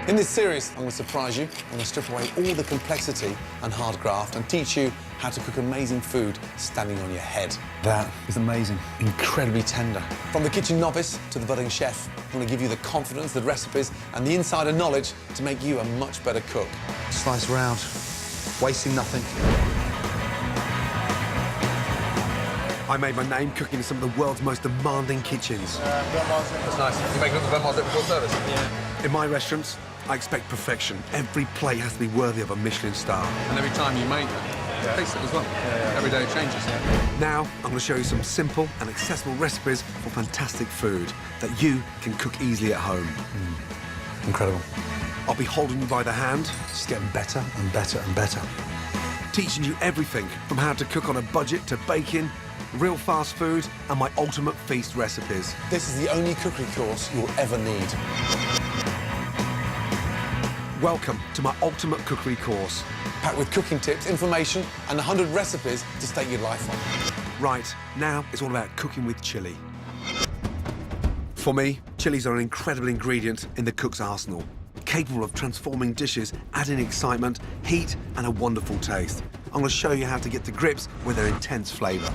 In this series, I'm going to surprise you. I'm going to strip away all the complexity and hard graft and teach you how to cook amazing food standing on your head. That is amazing. Incredibly tender. From the kitchen novice to the budding chef, I'm going to give you the confidence, the recipes and the insider knowledge to make you a much better cook. Slice round, wasting nothing. I made my name cooking in some of the world's most demanding kitchens. That's nice. You make it before service? Yeah. In my restaurants, I expect perfection. Every plate has to be worthy of a Michelin star. And every time you make it, taste it as well. Every day it changes. Now, I'm going to show you some simple and accessible recipes for fantastic food that you can cook easily at home. Incredible. I'll be holding you by the hand, Just getting better and better and better. teaching you everything from how to cook on a budget to baking, real fast food, and my ultimate feast recipes. This is the only cookery course you'll ever need. Welcome to my ultimate cookery course. Packed with cooking tips, information, and 100 recipes to stake your life on. Right, now it's all about cooking with chilli. For me, chilies are an incredible ingredient in the cook's arsenal, capable of transforming dishes, adding excitement, heat, and a wonderful taste. I'm going to show you how to get to grips with their intense flavour.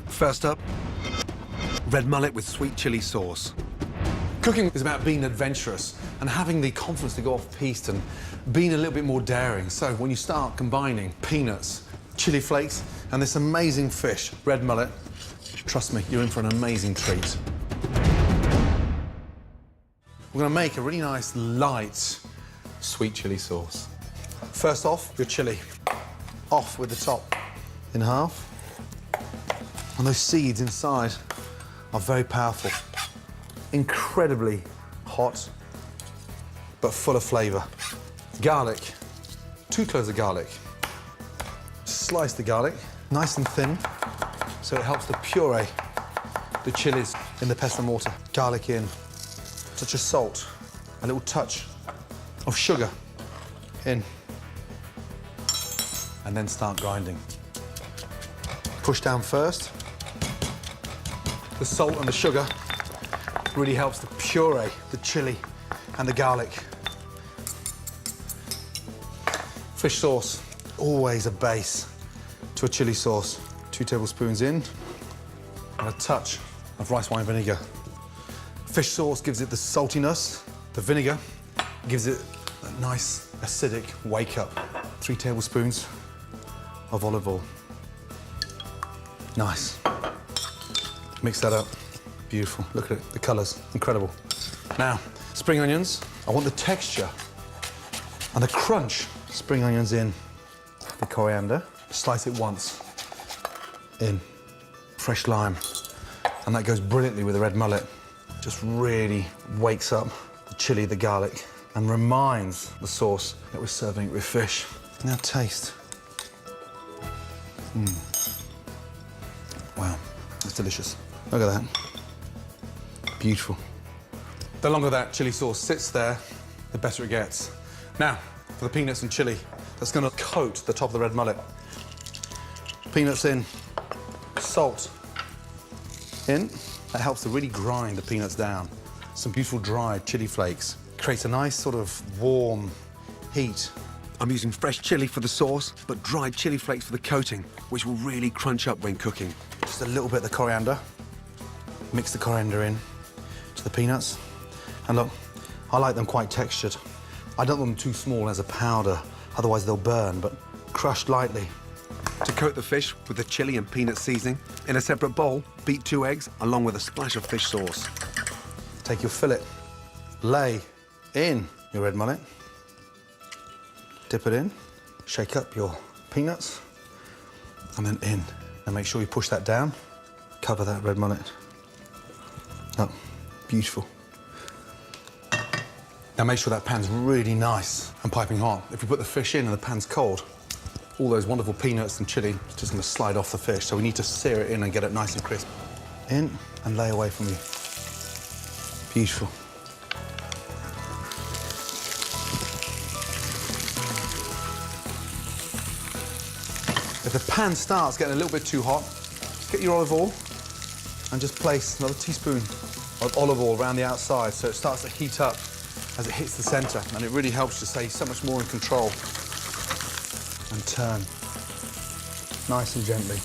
First up, red mullet with sweet chilli sauce. Cooking is about being adventurous and having the confidence to go off-piste and being a little bit more daring. So when you start combining peanuts, chili flakes, and this amazing fish, red mullet, trust me, you're in for an amazing treat. We're going to make a really nice, light, sweet chili sauce. First off, your chili. Off with the top in half. And those seeds inside are very powerful. Incredibly hot, but full of flavour. Garlic, 2 cloves of garlic. Slice the garlic, nice and thin, so it helps to puree the chilies in the pestle mortar. Garlic in, touch of salt, a little touch of sugar in, and then start grinding. Push down first. The salt and the sugar really helps to puree the chili and the garlic. Fish sauce, always a base to a chili sauce. 2 tablespoons in, and a touch of rice wine vinegar. Fish sauce gives it the saltiness. The vinegar gives it a nice acidic wake up. 3 tablespoons of olive oil. Nice. Mix that up. Beautiful. Look at it, the colours, incredible. Now, spring onions. I want the texture and the crunch. Spring onions in, the coriander. Slice it once. In. Fresh lime. And that goes brilliantly with the red mullet. Just really wakes up the chili, the garlic, and reminds the sauce that we're serving it with fish. Now taste. Wow, that's delicious. Look at that. Beautiful. The longer that chili sauce sits there, the better it gets. Now, for the peanuts and chili, that's going to coat the top of the red mullet. Peanuts in, salt in. That helps to really grind the peanuts down. Some beautiful dried chili flakes. Creates a nice sort of warm heat. I'm using fresh chili for the sauce, but dried chili flakes for the coating, which will really crunch up when cooking. Just a little bit of the coriander. Mix the coriander in to the peanuts. And look, I like them quite textured. I don't want them too small as a powder, otherwise they'll burn, but crushed lightly. To coat the fish with the chili and peanut seasoning, in a separate bowl, beat 2 eggs along with a splash of fish sauce. Take your fillet, lay in your red mullet, dip it in, shake up your peanuts, and then in. And make sure you push that down, cover that red mullet. Oh, beautiful. Now make sure that pan's really nice and piping hot. If you put the fish in and the pan's cold, all those wonderful peanuts and chili is just going to slide off the fish, so we need to sear it in and get it nice and crisp. In and lay away from you. Beautiful. If the pan starts getting a little bit too hot, get your olive oil and just place another teaspoon of olive oil around the outside so it starts to heat up as it hits the centre, and it really helps to stay so much more in control. And turn, nice and gently.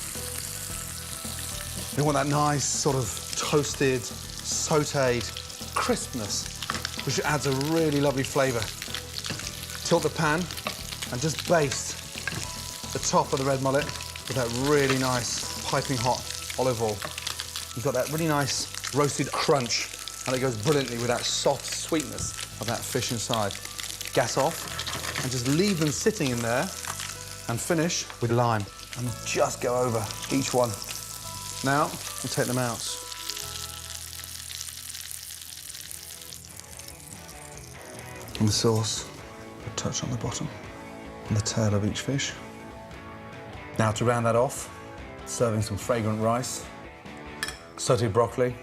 You want that nice sort of toasted, sautéed crispness, which adds a really lovely flavour. Tilt the pan and just baste the top of the red mullet with that really nice piping hot olive oil. You've got that really nice roasted crunch, and it goes brilliantly with that soft sweetness of that fish inside. Gas off and just leave them sitting in there and finish with lime and just go over each one. Now, we'll take them out. And the sauce, a touch on the bottom and the tail of each fish. Now, to round that off, serving some fragrant rice, sautéed broccoli.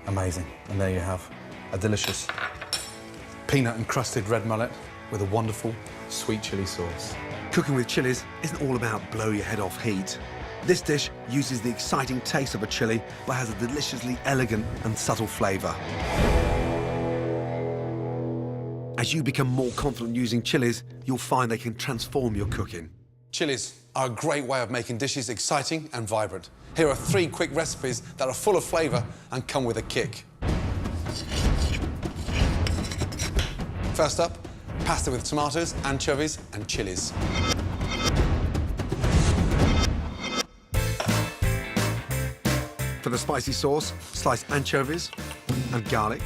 Amazing. And there you have a delicious peanut-encrusted red mullet with a wonderful sweet chilli sauce. Cooking with chilies isn't all about blow your head off heat. This dish uses the exciting taste of a chili, but has a deliciously elegant and subtle flavour. As you become more confident using chilies, you'll find they can transform your cooking. Chilies are a great way of making dishes exciting and vibrant. Here are 3 quick recipes that are full of flavour and come with a kick. First up, pasta with tomatoes, anchovies and chilies. For the spicy sauce, slice anchovies and garlic.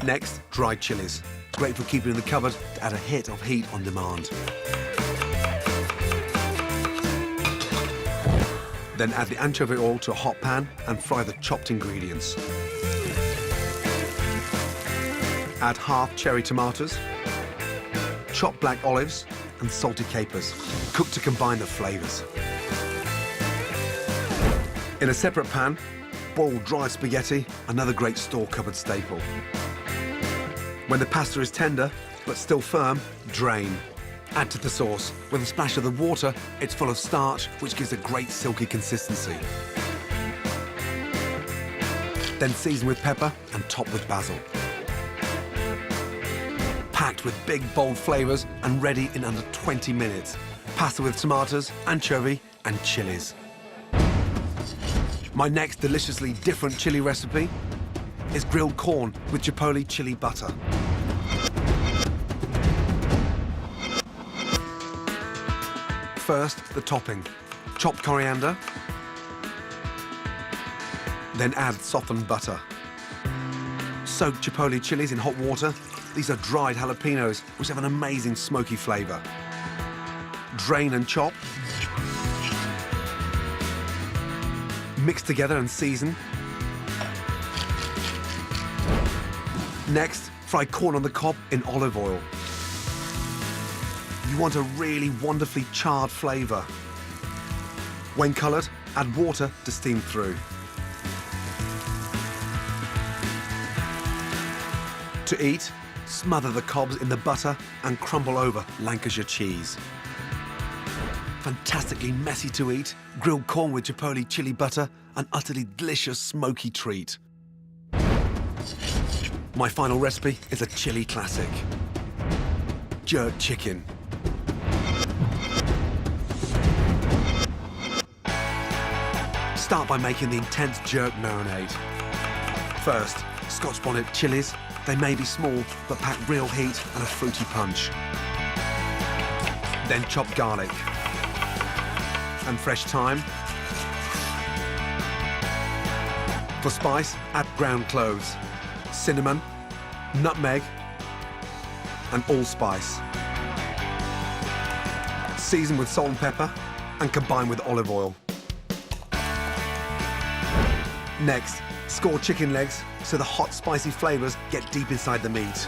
Next, dried chilies. Great for keeping in the cupboard to add a hit of heat on demand. Then add the anchovy oil to a hot pan and fry the chopped ingredients. Add half cherry tomatoes, chopped black olives and salted capers. Cook to combine the flavours. In a separate pan, boil dry spaghetti, another great store cupboard staple. When the pasta is tender, but still firm, drain. Add to the sauce. With a splash of the water, it's full of starch, which gives a great silky consistency. Then season with pepper and top with basil. Packed with big, bold flavours and ready in under 20 minutes. Pasta with tomatoes, anchovy and chilies. My next deliciously different chili recipe is grilled corn with chipotle chili butter. First, the topping. Chopped coriander. Then add softened butter. Soak chipotle chilies in hot water. These are dried jalapenos, which have an amazing smoky flavour. Drain and chop. Mix together and season. Next, fry corn on the cob in olive oil. You want a really wonderfully charred flavour. When coloured, add water to steam through. To eat, smother the cobs in the butter and crumble over Lancashire cheese. Fantastically messy to eat, grilled corn with chipotle chili butter, an utterly delicious smoky treat. My final recipe is a chili classic. Jerk chicken. Start by making the intense jerk marinade. First, Scotch bonnet chilies. They may be small, but pack real heat and a fruity punch. Then chop garlic and fresh thyme. For spice, add ground cloves, cinnamon, nutmeg, and allspice. Season with salt and pepper and combine with olive oil. Next, score chicken legs so the hot, spicy flavours get deep inside the meat.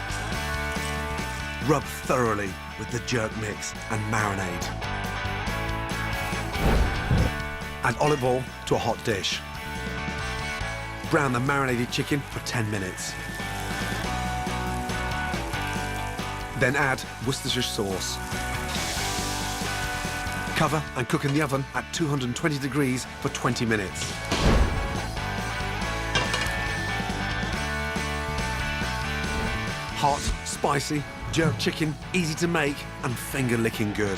Rub thoroughly with the jerk mix and marinade. Add olive oil to a hot dish. Brown the marinated chicken for 10 minutes. Then add Worcestershire sauce. Cover and cook in the oven at 220 degrees for 20 minutes. Hot, spicy, jerk chicken, easy to make, and finger-licking good.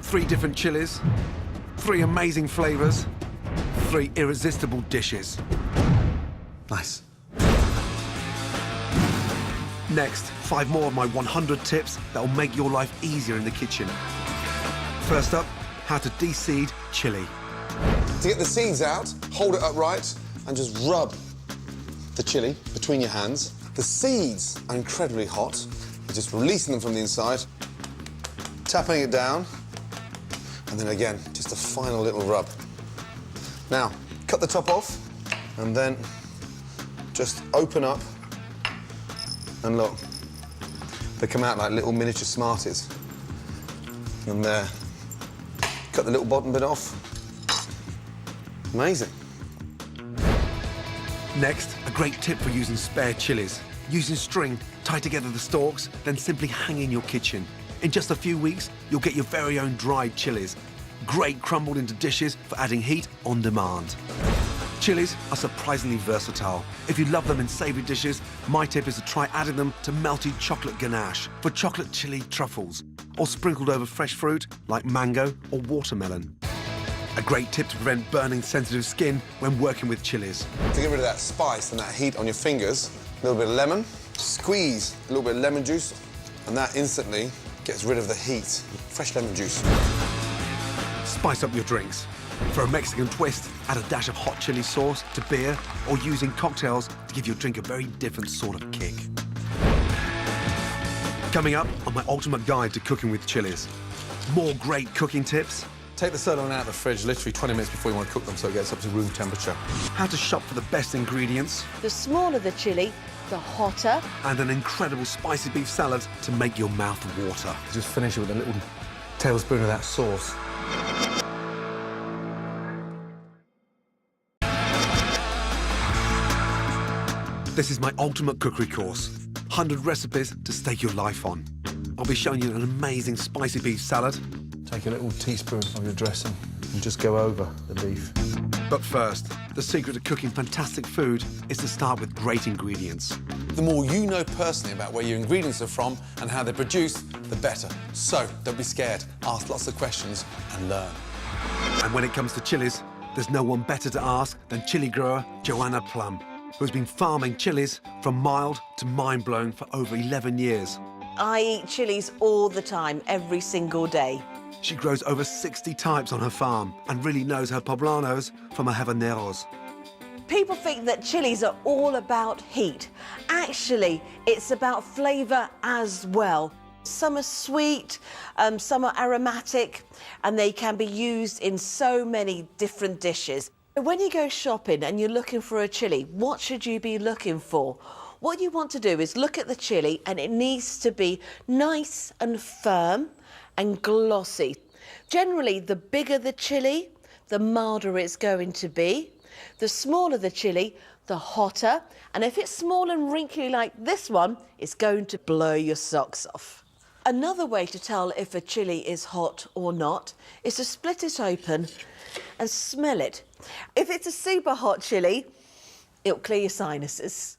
3 different chilies, 3 amazing flavours, 3 irresistible dishes. Nice. Next, 5 more of my 100 tips that will make your life easier in the kitchen. First up, how to de-seed chili. To get the seeds out, hold it upright and just rub the chili between your hands. The seeds are incredibly hot. You're just releasing them from the inside, tapping it down, and then again, just a final little rub. Now, cut the top off, and then just open up, and look, they come out like little miniature Smarties. And there, cut the little bottom bit off. Amazing. Next, a great tip for using spare chilies. Using string, tie together the stalks, then simply hang in your kitchen. In just a few weeks, you'll get your very own dried chilies. Great crumbled into dishes for adding heat on demand. Chilies are surprisingly versatile. If you love them in savoury dishes, my tip is to try adding them to melted chocolate ganache for chocolate chili truffles, or sprinkled over fresh fruit like mango or watermelon. A great tip to prevent burning sensitive skin when working with chilies. To get rid of that spice and that heat on your fingers, a little bit of lemon, squeeze a little bit of lemon juice, and that instantly gets rid of the heat. Fresh lemon juice. Spice up your drinks. For a Mexican twist, add a dash of hot chili sauce to beer, or using cocktails to give your drink a very different sort of kick. Coming up on my ultimate guide to cooking with chilies. More great cooking tips. Take the sirloin out of the fridge literally 20 minutes before you want to cook them so it gets up to room temperature. How to shop for the best ingredients. The smaller the chili, the hotter. And an incredible spicy beef salad to make your mouth water. Just finish it with a little tablespoon of that sauce. This is my ultimate cookery course. 100 recipes to stake your life on. I'll be showing you an amazing spicy beef salad. Take a little teaspoon of your dressing and just go over the beef. But first, the secret to cooking fantastic food is to start with great ingredients. The more you know personally about where your ingredients are from and how they're produced, the better. So, don't be scared. Ask lots of questions and learn. And when it comes to chilies, there's no one better to ask than chili grower Joanna Plum, who's been farming chilies from mild to mind-blowing for over 11 years. I eat chilies all the time, every single day. She grows over 60 types on her farm and really knows her poblanos from her habaneros. People think that chilies are all about heat. Actually, it's about flavour as well. Some are sweet, some are aromatic, and they can be used in so many different dishes. When you go shopping and you're looking for a chilli, what should you be looking for? What you want to do is look at the chilli, and it needs to be nice and firm and glossy. Generally, the bigger the chilli, the milder it's going to be. The smaller the chilli, the hotter. And if it's small and wrinkly like this one, it's going to blow your socks off. Another way to tell if a chilli is hot or not is to split it open and smell it. If it's a super hot chilli, it'll clear your sinuses.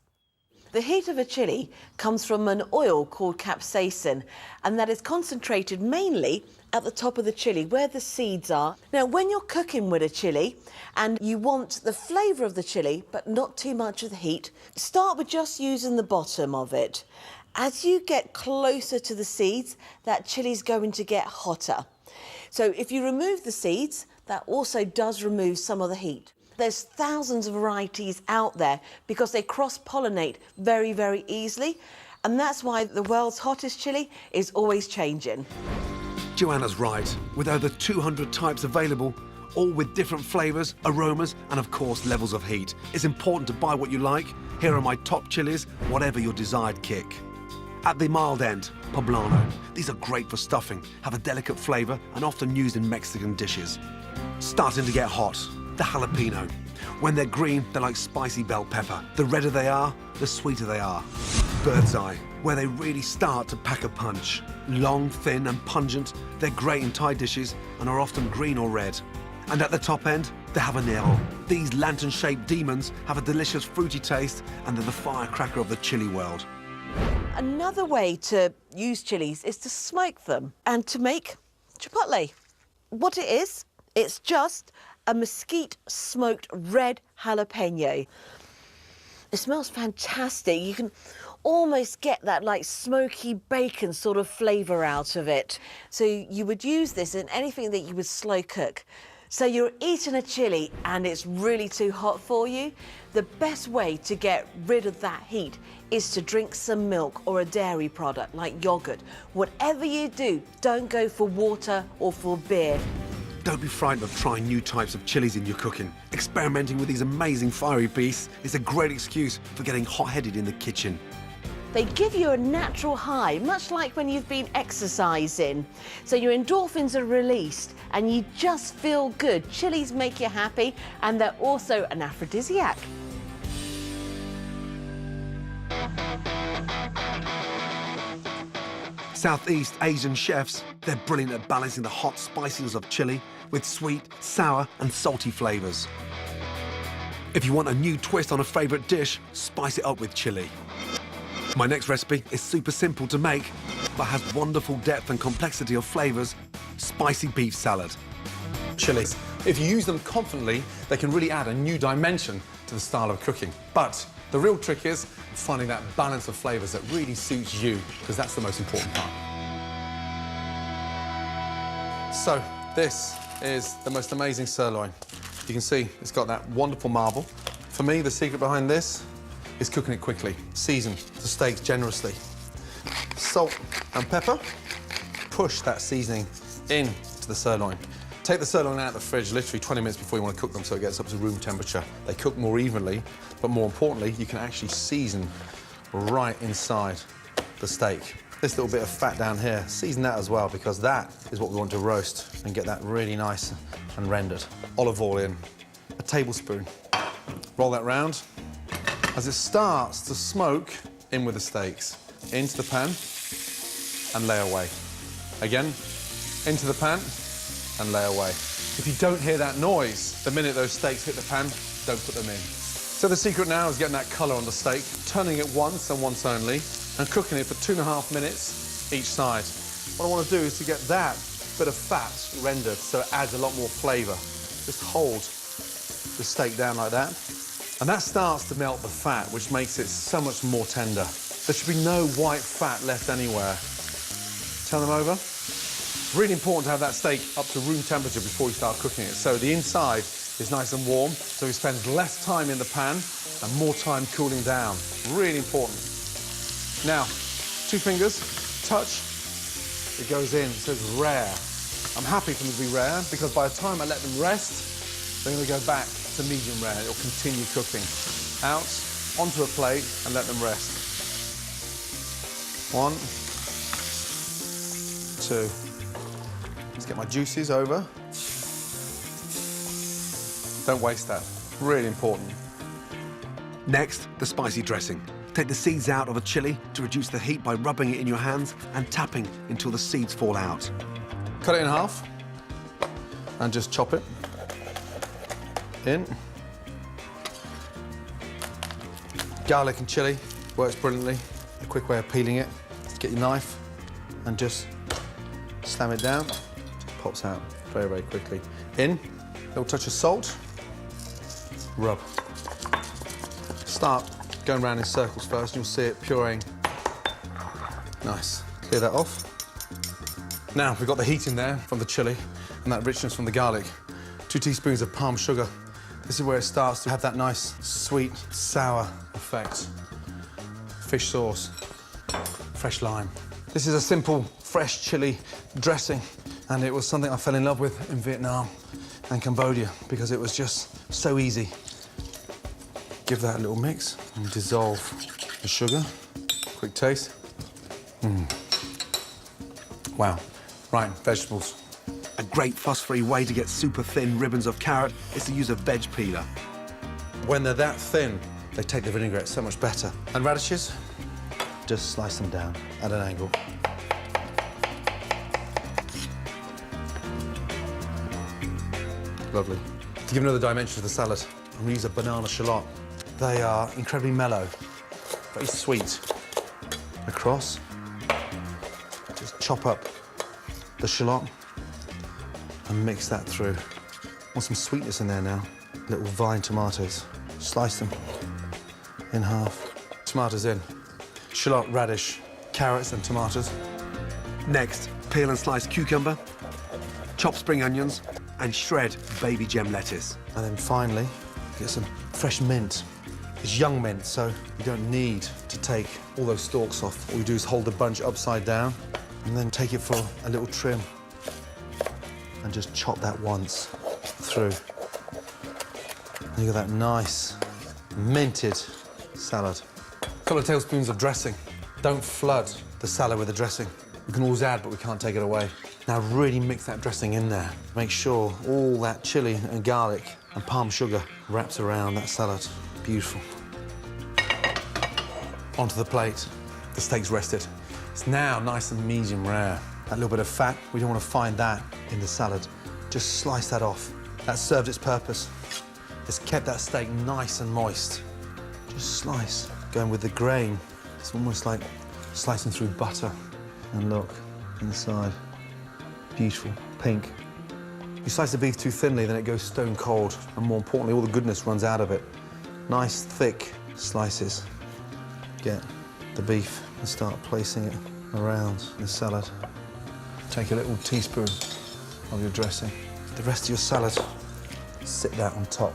The heat of a chilli comes from an oil called capsaicin, and that is concentrated mainly at the top of the chilli, where the seeds are. Now, when you're cooking with a chilli and you want the flavour of the chilli, but not too much of the heat, start with just using the bottom of it. As you get closer to the seeds, that chilli's going to get hotter. So if you remove the seeds, that also does remove some of the heat. There's thousands of varieties out there because they cross-pollinate very, very easily. And that's why the world's hottest chilli is always changing. Joanna's right. With over 200 types available, all with different flavours, aromas, and of course levels of heat, it's important to buy what you like. Here are my top chilies, whatever your desired kick. At the mild end, poblano. These are great for stuffing, have a delicate flavour, and often used in Mexican dishes. Starting to get hot, the jalapeno. When they're green, they're like spicy bell pepper. The redder they are, the sweeter they are. Bird's eye, where they really start to pack a punch. Long, thin and pungent, they're great in Thai dishes and are often green or red. And at the top end, the habanero. These lantern-shaped demons have a delicious fruity taste and they're the firecracker of the chili world. Another way to use chilies is to smoke them and to make chipotle. What it is, it's just a mesquite smoked red jalapeno. It smells fantastic. You can almost get that like smoky bacon sort of flavour out of it. So you would use this in anything that you would slow cook. So you're eating a chili and it's really too hot for you. The best way to get rid of that heat is to drink some milk or a dairy product like yogurt. Whatever you do, don't go for water or for beer. Don't be frightened of trying new types of chilies in your cooking. Experimenting with these amazing fiery beasts is a great excuse for getting hot-headed in the kitchen. They give you a natural high, much like when you've been exercising. So your endorphins are released and you just feel good. Chilies make you happy and they're also an aphrodisiac. Southeast Asian chefs, they're brilliant at balancing the hot spiciness of chili with sweet, sour and salty flavours. If you want a new twist on a favourite dish, spice it up with chili. My next recipe is super simple to make, but has wonderful depth and complexity of flavours: spicy beef salad. Chilies, if you use them confidently, they can really add a new dimension to the style of cooking. But the real trick is finding that balance of flavours that really suits you, because that's the most important part. So, this is the most amazing sirloin. You can see it's got that wonderful marble. For me, the secret behind this is cooking it quickly. Season the steaks generously. Salt and pepper. Push that seasoning into the sirloin. Take the sirloin out of the fridge literally 20 minutes before you want to cook them so it gets up to room temperature. They cook more evenly, but more importantly, you can actually season right inside the steak. This little bit of fat down here, season that as well, because that is what we want to roast and get that really nice and rendered. Olive oil in, a tablespoon. Roll that round. As it starts to smoke, in with the steaks. Into the pan and lay away. Again, into the pan and lay away. If you don't hear that noise, the minute those steaks hit the pan, don't put them in. So the secret now is getting that colour on the steak, turning it once and once only, and cooking it for 2.5 minutes each side. What I want to do is to get that bit of fat rendered so it adds a lot more flavour. Just hold the steak down like that. And that starts to melt the fat, which makes it so much more tender. There should be no white fat left anywhere. Turn them over. Really important to have that steak up to room temperature before you start cooking it. So the inside is nice and warm, so it spends less time in the pan and more time cooling down. Really important. Now, 2 fingers, touch, it goes in, so it's rare. I'm happy for them to be rare because by the time I let them rest, they're going to go back to medium rare. It'll continue cooking. Out, onto a plate and let them rest. 1, 2. Let's get my juices over. Don't waste that. Really important. Next, the spicy dressing. Take the seeds out of a chili to reduce the heat by rubbing it in your hands and tapping until the seeds fall out. Cut it in half and just chop it in. Garlic and chili works brilliantly. A quick way of peeling it. Just get your knife and just slam it down. Pops out very, very quickly. In, a little touch of salt. Rub. Start going around in circles first, and you'll see it pureeing. Nice. Clear that off. Now, we've got the heat in there from the chili and that richness from the garlic. 2 teaspoons of palm sugar. This is where it starts to have that nice, sweet, sour effect. Fish sauce, fresh lime. This is a simple, fresh chili dressing, and it was something I fell in love with in Vietnam and Cambodia because it was just so easy. Give that a little mix and dissolve the sugar. Quick taste. Wow. Right, vegetables. A great fuss-free way to get super thin ribbons of carrot is to use a veg peeler. When they're that thin, they take the vinaigrette so much better. And radishes, just slice them down at an angle. Lovely. To give another dimension to the salad, I'm going to use a banana shallot. They are incredibly mellow, very sweet. Across, just chop up the shallot and mix that through. Want some sweetness in there now. Little vine tomatoes. Slice them in half. Tomatoes in. Shallot, radish, carrots and tomatoes. Next, peel and slice cucumber, chop spring onions, and shred baby gem lettuce. And then finally, get some fresh mint. It's young mint, so you don't need to take all those stalks off. All you do is hold the bunch upside down and then take it for a little trim and just chop that once through. And you got that nice minted salad. A couple of tablespoons of dressing. Don't flood the salad with the dressing. We can always add, but we can't take it away. Now really mix that dressing in there. Make sure all that chili and garlic and palm sugar wraps around that salad. Beautiful. Onto the plate. The steak's rested. It's now nice and medium rare. That little bit of fat, we don't want to find that in the salad. Just slice that off. That served its purpose. It's kept that steak nice and moist. Just slice. Going with the grain. It's almost like slicing through butter. And look, inside. Beautiful, pink. You slice the beef too thinly, then it goes stone cold. And more importantly, all the goodness runs out of it. Nice, thick slices. Get the beef and start placing it around the salad. Take a little teaspoon of your dressing. The rest of your salad, sit that on top.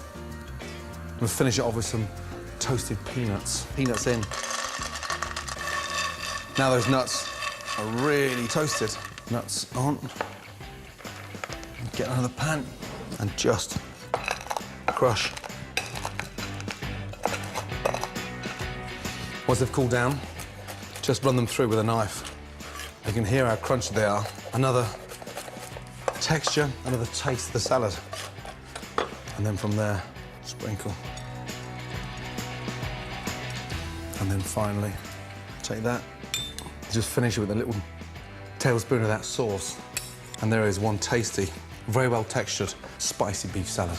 We'll finish it off with some toasted peanuts. Peanuts in. Now those nuts are really toasted. Nuts on. Get another pan and just crush. Once they've cooled down, just run them through with a knife. You can hear how crunchy they are. Another texture, another taste of the salad. And then from there, sprinkle. And then finally, take that, just finish it with a little tablespoon of that sauce. And there is one tasty, very well textured, spicy beef salad.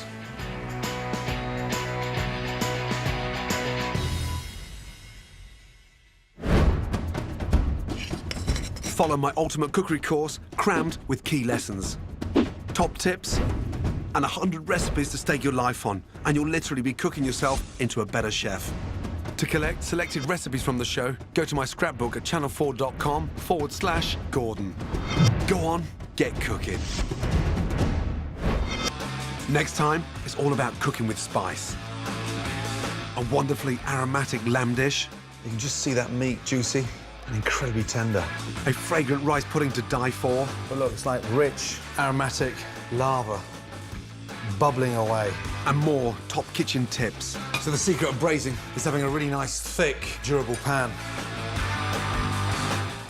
Follow my ultimate cookery course, crammed with key lessons, top tips, and 100 recipes to stake your life on, and you'll literally be cooking yourself into a better chef. To collect selected recipes from the show, go to my scrapbook at channel4.com/Gordon. Go on, get cooking. Next time, it's all about cooking with spice. A wonderfully aromatic lamb dish, You can just see that meat juicy and incredibly tender. a fragrant rice pudding to die for, But look, it's like rich, aromatic lava bubbling away. and more top kitchen tips. So the secret of braising is having a really nice, thick, durable pan.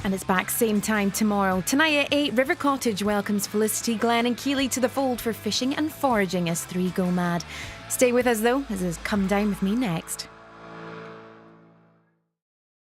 And it's back same time tomorrow. Tonight at 8, River Cottage welcomes Felicity, Glenn and Keeley to the fold for fishing and foraging as 3 go mad. Stay with us though, as is Come Down With Me next.